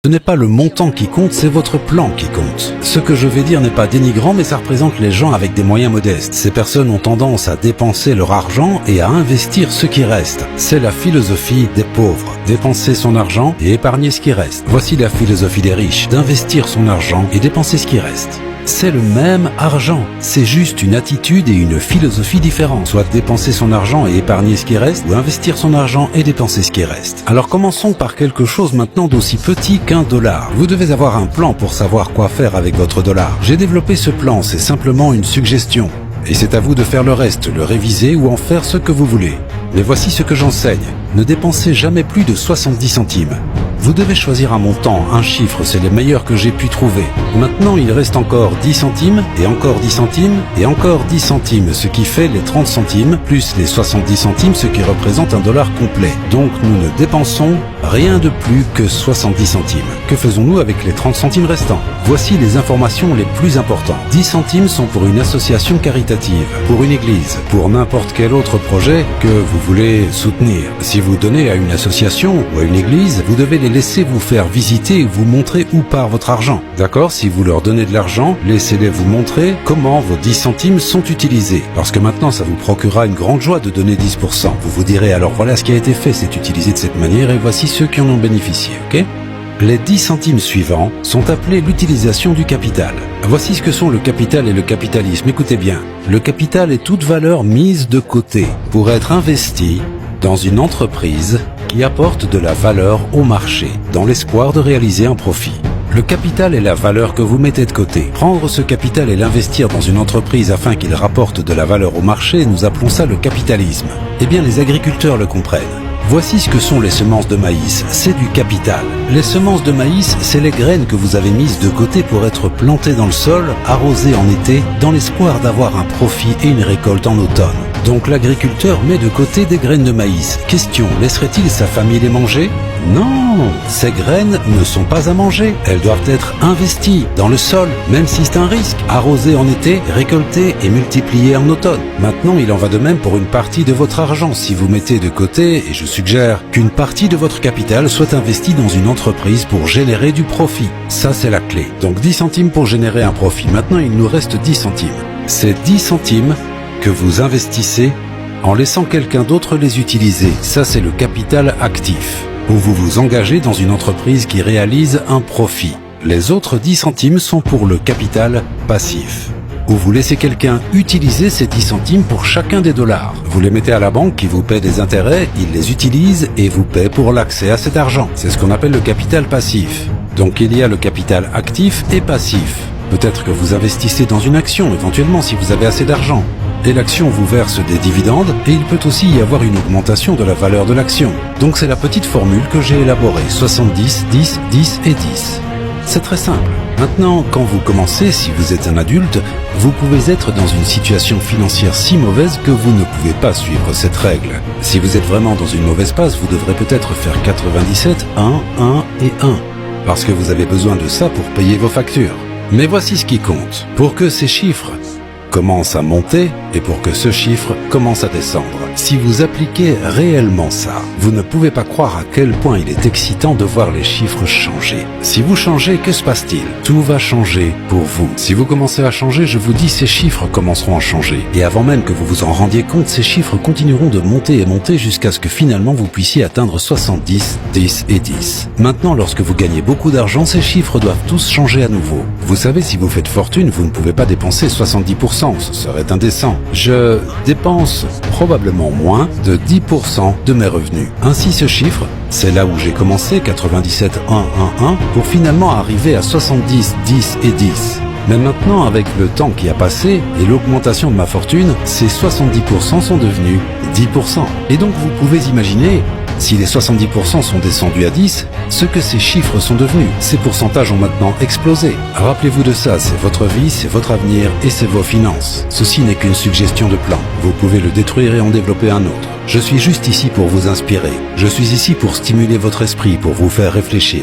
Ce n'est pas le montant qui compte, c'est votre plan qui compte. Ce que je vais dire n'est pas dénigrant, mais ça représente les gens avec des moyens modestes. Ces personnes ont tendance à dépenser leur argent et à investir ce qui reste. C'est la philosophie des pauvres. Dépenser son argent et épargner ce qui reste. Voici la philosophie des riches, d'investir son argent et dépenser ce qui reste. C'est le même argent, c'est juste une attitude et une philosophie différente. Soit dépenser son argent et épargner ce qui reste, ou investir son argent et dépenser ce qui reste. Alors commençons par quelque chose maintenant d'aussi petit qu'un dollar. Vous devez avoir un plan pour savoir quoi faire avec votre dollar. J'ai développé ce plan, c'est simplement une suggestion. Et c'est à vous de faire le reste, le réviser ou en faire ce que vous voulez. Mais voici ce que j'enseigne. Ne dépensez jamais plus de 70 centimes. Vous devez choisir un montant, un chiffre, c'est les meilleurs que j'ai pu trouver. Maintenant, il reste encore 10 centimes, et encore 10 centimes, et encore 10 centimes, ce qui fait les 30 centimes, plus les 70 centimes, ce qui représente un dollar complet. Donc nous ne dépensons rien de plus que 70 centimes. Que faisons-nous avec les 30 centimes restants? Voici les informations les plus importantes. 10 centimes sont pour une association caritative, pour une église, pour n'importe quel autre projet que vous voulez soutenir. Si vous donnez à une association ou à une église, vous devez les laisser vous faire visiter et vous montrer où part votre argent. D'accord? Si vous leur donnez de l'argent, laissez-les vous montrer comment vos 10 centimes sont utilisés. Parce que maintenant, ça vous procurera une grande joie de donner 10%. Vous vous direz, alors voilà ce qui a été fait, c'est utilisé de cette manière et voici ceux qui en ont bénéficié, ok? Les 10 centimes suivants sont appelés l'utilisation du capital. Voici ce que sont le capital et le capitalisme. Écoutez bien. Le capital est toute valeur mise de côté pour être investie dans une entreprise qui apporte de la valeur au marché, dans l'espoir de réaliser un profit. Le capital est la valeur que vous mettez de côté. Prendre ce capital et l'investir dans une entreprise afin qu'il rapporte de la valeur au marché, nous appelons ça le capitalisme. Eh bien, les agriculteurs le comprennent. Voici ce que sont les semences de maïs, c'est du capital. Les semences de maïs, c'est les graines que vous avez mises de côté pour être plantées dans le sol, arrosées en été, dans l'espoir d'avoir un profit et une récolte en automne. Donc l'agriculteur met de côté des graines de maïs. Question, laisserait-il sa famille les manger? Non, ces graines ne sont pas à manger. Elles doivent être investies dans le sol, même si c'est un risque. Arrosées en été, récoltées et multipliées en automne. Maintenant, il en va de même pour une partie de votre argent. Si vous mettez de côté, et je suggère qu'une partie de votre capital soit investie dans une entreprise pour générer du profit. Ça, c'est la clé. Donc 10 centimes pour générer un profit. Maintenant, il nous reste 10 centimes. Ces 10 centimes que vous investissez en laissant quelqu'un d'autre les utiliser. Ça, c'est le capital actif, où vous vous engagez dans une entreprise qui réalise un profit. Les autres 10 centimes sont pour le capital passif, où vous laissez quelqu'un utiliser ces 10 centimes pour chacun des dollars. Vous les mettez à la banque qui vous paie des intérêts, il les utilise et vous paie pour l'accès à cet argent. C'est ce qu'on appelle le capital passif. Donc il y a le capital actif et passif. Peut-être que vous investissez dans une action, éventuellement si vous avez assez d'argent. Et l'action vous verse des dividendes et il peut aussi y avoir une augmentation de la valeur de l'action. Donc c'est la petite formule que j'ai élaborée, 70, 10, 10 et 10. C'est très simple. Maintenant, quand vous commencez, si vous êtes un adulte, vous pouvez être dans une situation financière si mauvaise que vous ne pouvez pas suivre cette règle. Si vous êtes vraiment dans une mauvaise passe, vous devrez peut-être faire 97, 1, 1 et 1. Parce que vous avez besoin de ça pour payer vos factures. Mais voici ce qui compte. Pour que ces chiffres commence à monter et pour que ce chiffre commence à descendre. Si vous appliquez réellement ça, vous ne pouvez pas croire à quel point il est excitant de voir les chiffres changer. Si vous changez, que se passe-t-il? Tout va changer pour vous. Si vous commencez à changer, je vous dis, ces chiffres commenceront à changer. Et avant même que vous vous en rendiez compte, ces chiffres continueront de monter et monter jusqu'à ce que finalement vous puissiez atteindre 70, 10 et 10. Maintenant, lorsque vous gagnez beaucoup d'argent, ces chiffres doivent tous changer à nouveau. Vous savez, si vous faites fortune, vous ne pouvez pas dépenser 70%. Ce serait indécent. Je dépense probablement moins de 10% de mes revenus. Ainsi, ce chiffre, c'est là où j'ai commencé, 97, 1, 1, 1, pour finalement arriver à 70, 10 et 10. Mais maintenant, avec le temps qui a passé et l'augmentation de ma fortune, ces 70% sont devenus 10%. Et donc, vous pouvez imaginer, si les 70% sont descendus à 10, ce que ces chiffres sont devenus. Ces pourcentages ont maintenant explosé. Rappelez-vous de ça, c'est votre vie, c'est votre avenir et c'est vos finances. Ceci n'est qu'une suggestion de plan. Vous pouvez le détruire et en développer un autre. Je suis juste ici pour vous inspirer. Je suis ici pour stimuler votre esprit, pour vous faire réfléchir.